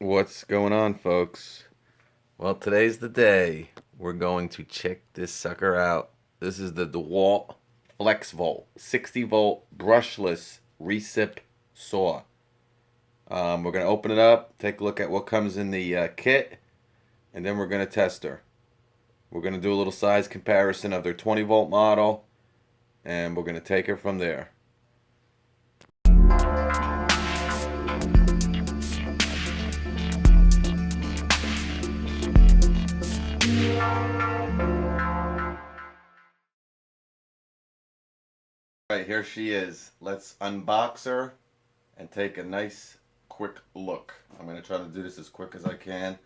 What's going on, folks? Well, today's the day. We're going to check this sucker out. This is the DeWalt FLEXVOLT 60 volt brushless recip saw. We're going to open it up, take a look at what comes in the kit, and then we're going to test her. We're going to do a little size comparison of their 20 volt model, and we're going to take her from there. Alright, here she is. Let's unbox her and take a nice quick look. I'm going to try to do this as quick as I can.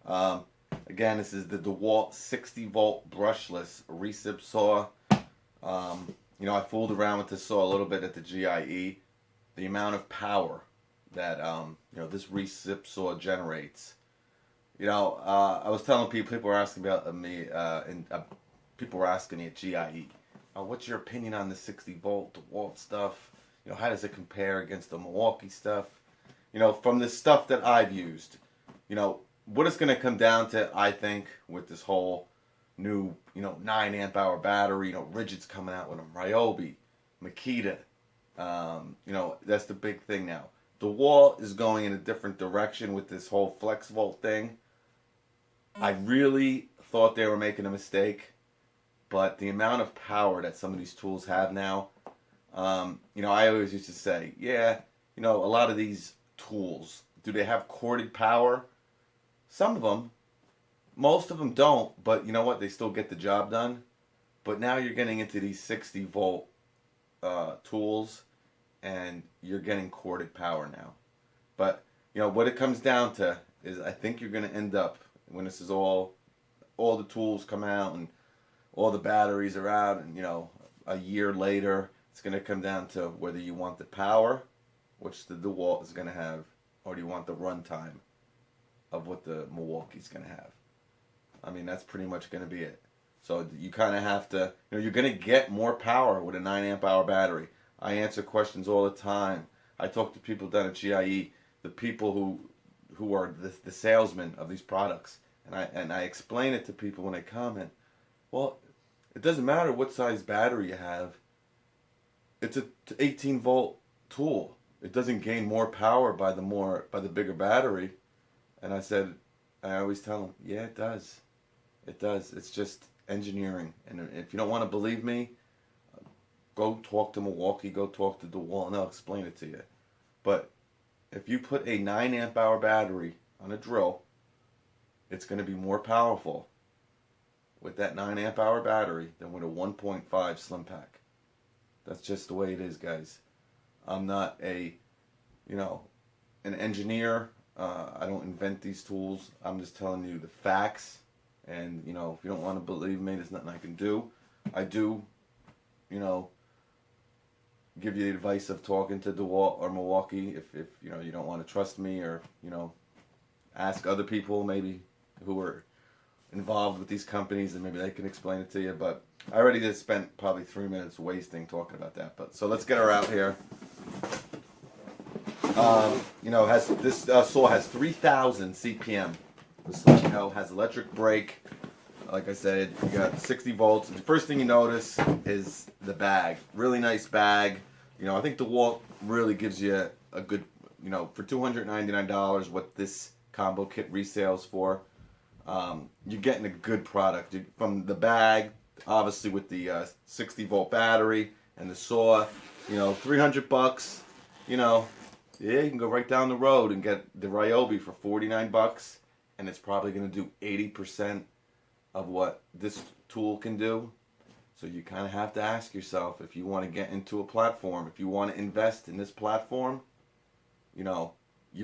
Again, this is the DeWalt 60 volt brushless recip saw. I fooled around with this saw a little bit at the GIE. The amount of power that this recip saw generates. I was telling people were asking about me, and people were asking me at GIE. What's your opinion on the 60 volt DeWalt stuff? How does it compare against the Milwaukee stuff? From the stuff that I've used, what it's going to come down to, I think, with this whole new, 9 amp hour battery, Rigid's coming out with them, Ryobi, Makita, that's the big thing now. DeWalt is going in a different direction with this whole FLEXVOLT thing. I really thought they were making a mistake. But the amount of power that some of these tools have now, I always used to say, a lot of these tools, do they have corded power? Some of them. Most of them don't, but you know what? They still get the job done. But now you're getting into these 60 volt tools, and you're getting corded power now. But, what it comes down to is I think you're going to end up, when this is all the tools come out and all the batteries are out, and a year later it's going to come down to whether you want the power, which the DeWalt is going to have, or do you want the runtime of what the Milwaukee's going to have. I mean, that's pretty much going to be it. So you kind of have to, you're going to get more power with a 9 amp hour battery. I answer questions all the time. I talk to people down at GIE, the people who are the salesmen of these products, and I explain it to people when they comment. Well, it doesn't matter what size battery you have. It's a 18 volt tool. It doesn't gain more power by the bigger battery. And I always tell them, yeah, it does. It does. It's just engineering. And if you don't want to believe me, go talk to Milwaukee, go talk to DeWalt, and they'll explain it to you. But if you put a 9 amp hour battery on a drill, it's going to be more powerful with that 9 amp hour battery than with a 1.5 slim pack. That's just the way it is, guys. I'm not an engineer. I don't invent these tools. I'm just telling you the facts. And, if you don't want to believe me, there's nothing I can do. I do, give you the advice of talking to DeWalt or Milwaukee if you don't want to trust me, or, ask other people maybe who are involved with these companies, and maybe they can explain it to you. But I already just spent probably 3 minutes wasting talking about that. But so let's get her out here. This saw has 3,000 CPM. This has electric brake. Like I said, you got 60 volts. The first thing you notice is the bag. Really nice bag. I think DeWalt really gives you a good, for $299, what this combo kit resales for. You're getting a good product from the bag, obviously with the 60 volt battery and the saw. $300. You can go right down the road and get the Ryobi for $49, and it's probably going to do 80% of what this tool can do. So you kind of have to ask yourself, if you want to get into a platform, if you want to invest in this platform, you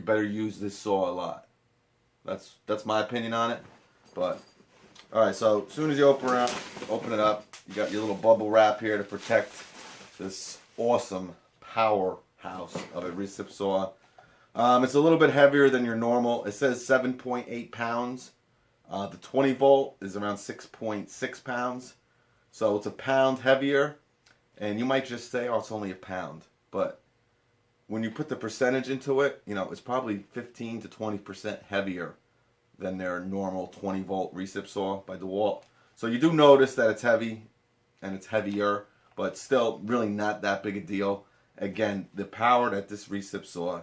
better use this saw a lot. That's my opinion on it. But alright, so as soon as you open it up, you got your little bubble wrap here to protect this awesome powerhouse of a recip saw. It's a little bit heavier than your normal. It says 7.8 pounds. The 20 volt is around 6.6 pounds. So it's a pound heavier. And you might just say, oh, it's only a pound. But when you put the percentage into it, you know, it's probably 15 to 20% heavier than their normal 20 volt recip saw by DeWalt. So you do notice that it's heavy and it's heavier, but still really not that big a deal. Again, the power that this recip saw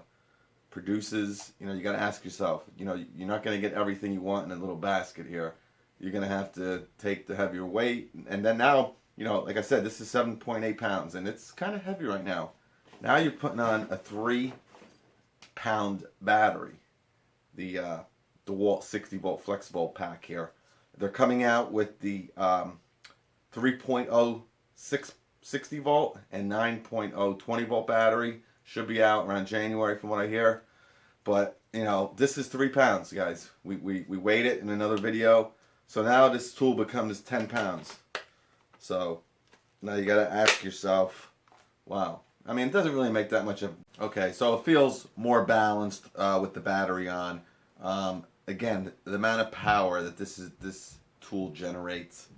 produces, you know, you got to ask yourself, you know, you're not going to get everything you want in a little basket here. You're going to have to take the heavier weight. And then now, you know, like I said, this is 7.8 pounds and it's kind of heavy right now. Now you're putting on a 3-pound battery. The DeWalt 60 volt FLEXVOLT pack here. They're coming out with the 3.0 60 volt and 9.0 20 volt battery. Should be out around January from what I hear. But, you know, this is 3 pounds, guys. We weighed it in another video. So now this tool becomes 10 pounds. So now you got to ask yourself, wow. I mean, it doesn't really make that much of... Okay, so it feels more balanced with the battery on. Again, the amount of power that this tool generates,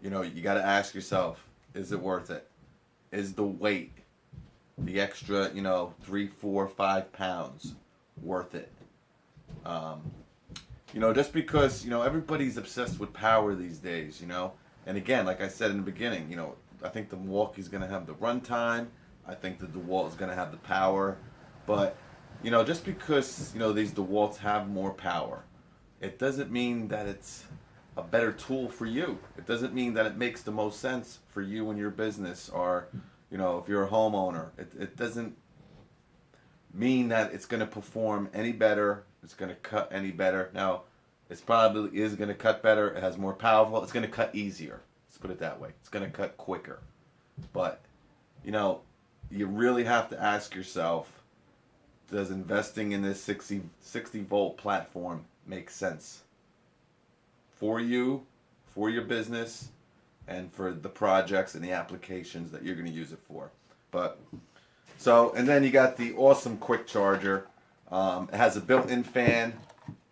you know, you got to ask yourself, is it worth it? Is the weight, the extra, you know, 3, 4, 5 pounds worth it? You know, just because, you know, everybody's obsessed with power these days, you know. And again, like I said in the beginning, you know, I think the Milwaukee's going to have the runtime. I think the DeWalt is going to have the power. But, you know, just because, you know, these DeWalts have more power, it doesn't mean that it's a better tool for you. It doesn't mean that it makes the most sense for you and your business, or, you know, if you're a homeowner. It doesn't mean that it's going to perform any better. It's going to cut any better. Now, it probably is going to cut better. It has more powerful. It's going to cut easier. Let's put it that way. It's going to cut quicker. But, you know, you really have to ask yourself, does investing in this 60 volt platform make sense for you, for your business, and for the projects and the applications that you're going to use it for? But so, and then you got the awesome quick charger. It has a built-in fan,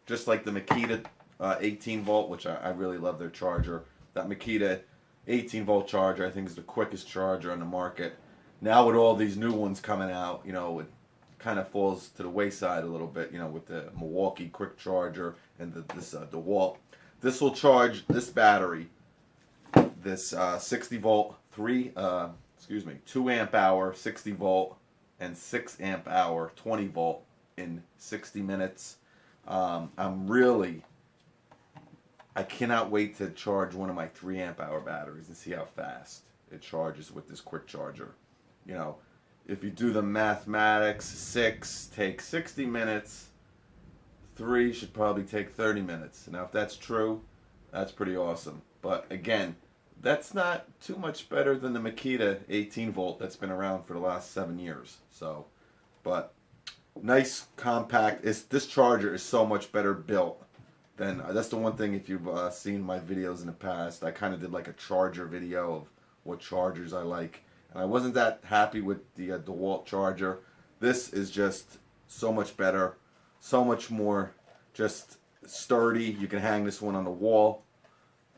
just like the Makita 18 volt, which I really love their charger. That Makita 18 volt charger, I think, is the quickest charger on the market. Now with all these new ones coming out, you know, it kind of falls to the wayside a little bit, you know, with the Milwaukee quick charger and this DeWalt. This will charge this battery, this 60 volt 2 amp hour 60 volt and 6 amp hour 20 volt in 60 minutes. I cannot wait to charge one of my 3 amp hour batteries and see how fast it charges with this quick charger. You know, if you do the mathematics, 6 takes 60 minutes, 3 should probably take 30 minutes. Now, if that's true, that's pretty awesome. But again, that's not too much better than the Makita 18 volt that's been around for the last 7 years. So, but nice, compact. This charger is so much better built than, that's the one thing, if you've seen my videos in the past, I kind of did like a charger video of what chargers I like. And I wasn't that happy with the DeWalt charger. This is just so much better, so much more just sturdy. You can hang this one on the wall.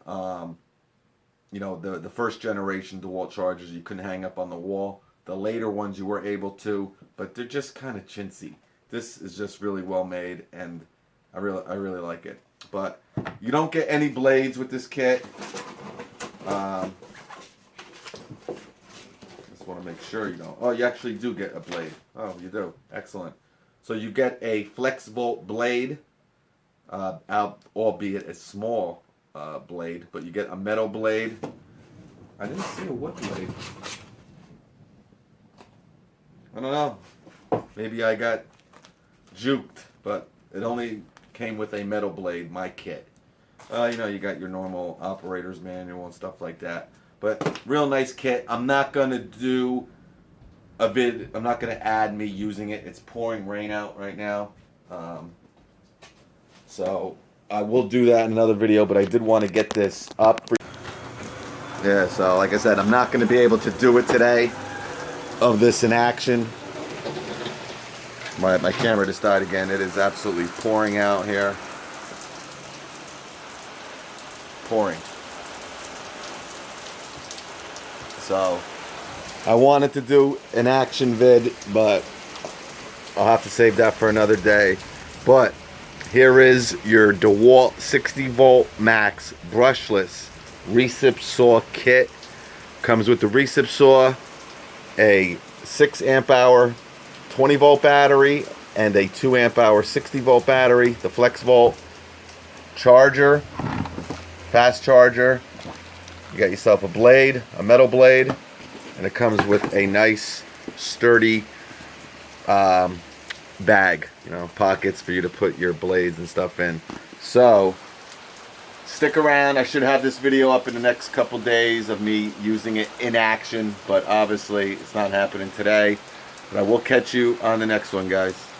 You know, the first generation DeWalt chargers you couldn't hang up on the wall. The later ones you were able to, but they're just kind of chintzy. This is just really well made, and I really like it. But you don't get any blades with this kit. Just want to make sure you don't. Oh, you actually do get a blade. Oh, you do. Excellent. So you get a FLEXVOLT blade, albeit a small blade, but you get a metal blade. I didn't see a wood blade. I don't know. Maybe I got juked, but it only came with a metal blade, my kit. You know, you got your normal operator's manual and stuff like that. But real nice kit. I'm not going to do a vid. I'm not going to add me using it. It's pouring rain out right now. So I will do that in another video, but I did want to get this up for you. Yeah, so like I said, I'm not going to be able to do it today of this in action. My camera just died again. It is absolutely pouring out here. Pouring. So I wanted to do an action vid, but I'll have to save that for another day. But here is your DeWalt 60 volt max brushless recip saw kit. Comes with the recip saw, a 6 amp hour 20 volt battery, and a 2 amp hour 60 volt battery. The FLEXVOLT charger, fast charger. You got yourself a blade, a metal blade, and it comes with a nice sturdy bag, you know, pockets for you to put your blades and stuff in. So stick around. I should have this video up in the next couple days of me using it in action, but obviously it's not happening today. But I will catch you on the next one, guys.